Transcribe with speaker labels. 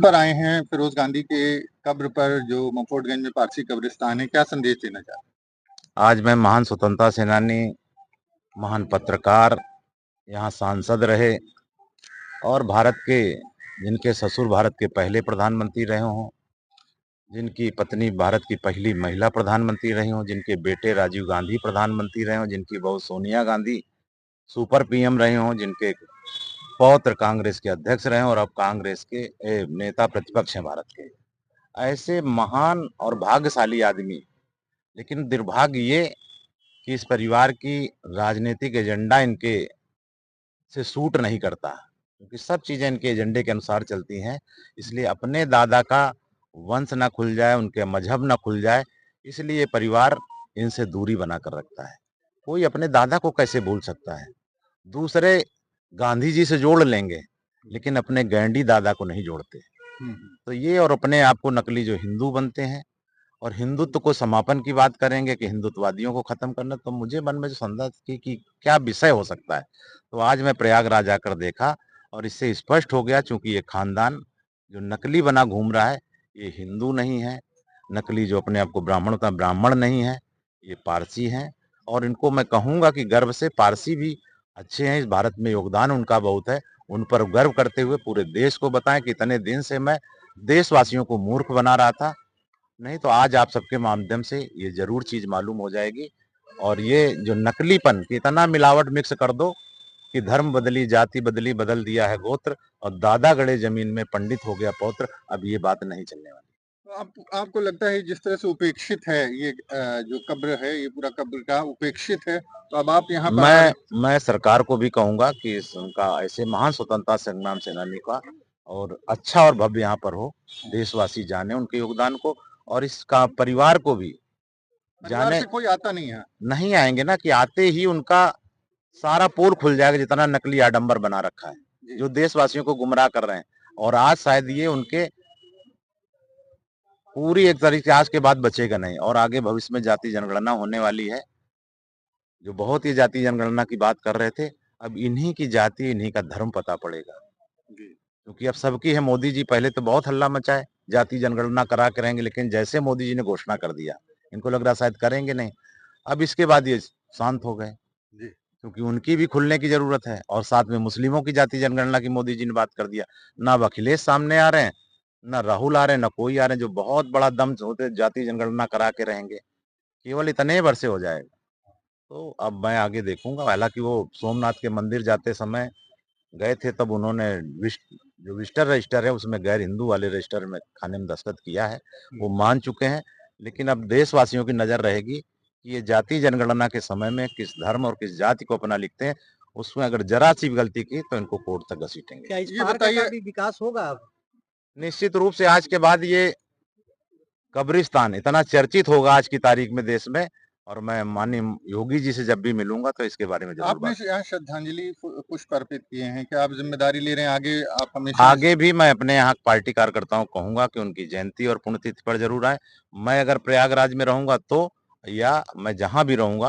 Speaker 1: पर आए हैं फिरोज गांधी के कब्र पर जो मफोटगंज में पारसी कब्रिस्तान है, क्या संदेश देना चाहते
Speaker 2: आज मैं महान स्वतंत्रता सेनानी, महान पत्रकार, यहाँ सांसद रहे और भारत के जिनके ससुर भारत के पहले प्रधानमंत्री रहे हों, जिनकी पत्नी भारत की पहली महिला प्रधानमंत्री रही हों, जिनके बेटे राजीव गांधी प्रधानमंत्री रहे हों, जिनकी बहू सोनिया गांधी सुपर पीएम रहे हों, जिनके पौत्र कांग्रेस के अध्यक्ष रहे हों और अब कांग्रेस के नेता प्रतिपक्ष हैं भारत के। ऐसे महान और भाग्यशाली आदमी, लेकिन दुर्भाग्य ये कि इस परिवार की राजनीतिक एजेंडा इनके से सूट नहीं करता, क्योंकि सब चीजें इनके एजेंडे के अनुसार चलती हैं। इसलिए अपने दादा का वंश ना खुल जाए, उनके मजहब ना खुल जाए, इसलिए ये परिवार इनसे दूरी बना कर रखता है। कोई अपने दादा को कैसे भूल सकता है? दूसरे गांधी जी से जोड़ लेंगे, लेकिन अपने गैंडी दादा को नहीं जोड़ते।
Speaker 1: हैं?
Speaker 2: तो ये और अपने आप को नकली जो हिंदू बनते हैं और हिंदुत्व को समापन की बात करेंगे कि हिंदुत्ववादियों को खत्म करना, तो मुझे मन में जो संदेह थी कि क्या विषय हो सकता है, तो आज मैं प्रयागराज आकर देखा और इससे स्पष्ट हो गया, चूंकि ये खानदान जो नकली बना घूम रहा है, ये हिंदू नहीं है। नकली जो अपने आप को ब्राह्मण होता है, ब्राह्मण नहीं है, ये पारसी हैं। और इनको मैं कहूंगा कि गर्व से, पारसी भी अच्छे हैं, इस भारत में योगदान उनका बहुत है, उन पर गर्व करते हुए पूरे देश को बताएं कि इतने दिन से मैं देशवासियों को मूर्ख बना रहा था। नहीं तो आज आप सबके माध्यम से ये जरूर चीज मालूम हो जाएगी। और ये जो नकलीपन कि इतना मिलावट मिक्स कर दो कि धर्म बदली, जाति बदली, बदल दिया है गोत्र, और दादा गड़े जमीन में पंडित हो गया पौत्र, अब ये बात नहीं चलने वाली।
Speaker 1: तो आपको लगता है जिस तरह से उपेक्षित है ये जो कब्र है, ये पूरा कब्र का उपेक्षित है, तो अब आप यहाँ पर आ रहे
Speaker 2: मैं सरकार को भी कहूंगा कि उनका ऐसे महान स्वतंत्रता संग्राम सेनानी का और अच्छा और भव्य यहाँ पर हो, देशवासी जाने उनके योगदान को, और इसका परिवार को भी
Speaker 1: परिवार
Speaker 2: जाने।
Speaker 1: से कोई आता नहीं है।
Speaker 2: नहीं आएंगे ना, कि आते ही उनका सारा पोल खुल जाएगा, जितना नकली आडंबर बना रखा है,
Speaker 1: जी।
Speaker 2: जो देशवासियों को गुमराह कर रहे हैं। और आज शायद ये उनके पूरी एक तरीके आज के बाद बचेगा नहीं, और आगे भविष्य में जाति जनगणना होने वाली है। जो बहुत ही जाति जनगणना की बात कर रहे थे, अब इन्हीं की जाति, इन्हीं का धर्म पता पड़ेगा,
Speaker 1: जी।
Speaker 2: क्योंकि अब सबकी है। मोदी जी पहले तो बहुत हल्ला मचाए, जाति जनगणना करा के रहेंगे, लेकिन जैसे मोदी जी ने घोषणा कर दिया, इनको लग रहा शायद करेंगे नहीं। अब इसके बाद ये शांत हो गए,
Speaker 1: जी।
Speaker 2: क्योंकि उनकी भी खुलने की जरूरत है। और साथ में मुस्लिमों की जाति जनगणना की मोदी जी ने बात कर दिया। ना अब अखिलेश सामने आ रहे हैं, ना राहुल आ रहे हैं, ना कोई आ रहे हैं जो बहुत बड़ा दम होते जाति जनगणना करा के रहेंगे। केवल इतने वर्ष से हो जाएगा। तो अब मैं आगे देखूंगा। हालांकि वो सोमनाथ के मंदिर जाते समय गए थे, तब उन्होंने जो विजिटर रजिस्टर है उसमें गैर हिंदू वाले रजिस्टर में खाने में दस्तखत किया है, वो मान चुके हैं। लेकिन अब देशवासियों की नजर रहेगी कि ये जाति जनगणना के समय में किस धर्म और किस जाति को अपना लिखते हैं, उसमें अगर जरा सी भी गलती की तो इनको कोर्ट तक घसीटेंगे।
Speaker 1: क्या इस पार्क का भी
Speaker 3: विकास होगा अब?
Speaker 2: निश्चित रूप से आज के बाद ये कब्रिस्तान इतना चर्चित होगा आज की तारीख में देश में। और मैं माननीय योगी जी से जब भी मिलूंगा तो इसके बारे में जरूर
Speaker 1: आपने
Speaker 2: बात।
Speaker 1: यहाँ श्रद्धांजलि पुष्प अर्पित किए हैं, क्या आप जिम्मेदारी ले रहे हैं आगे? आप हमेशा
Speaker 2: आगे भी मैं अपने यहाँ पार्टी कार्यकर्ताओं को कहूंगा कि उनकी जयंती और पुण्यतिथि पर जरूर आए। मैं अगर प्रयागराज में रहूंगा तो, या मैं जहां भी रहूंगा,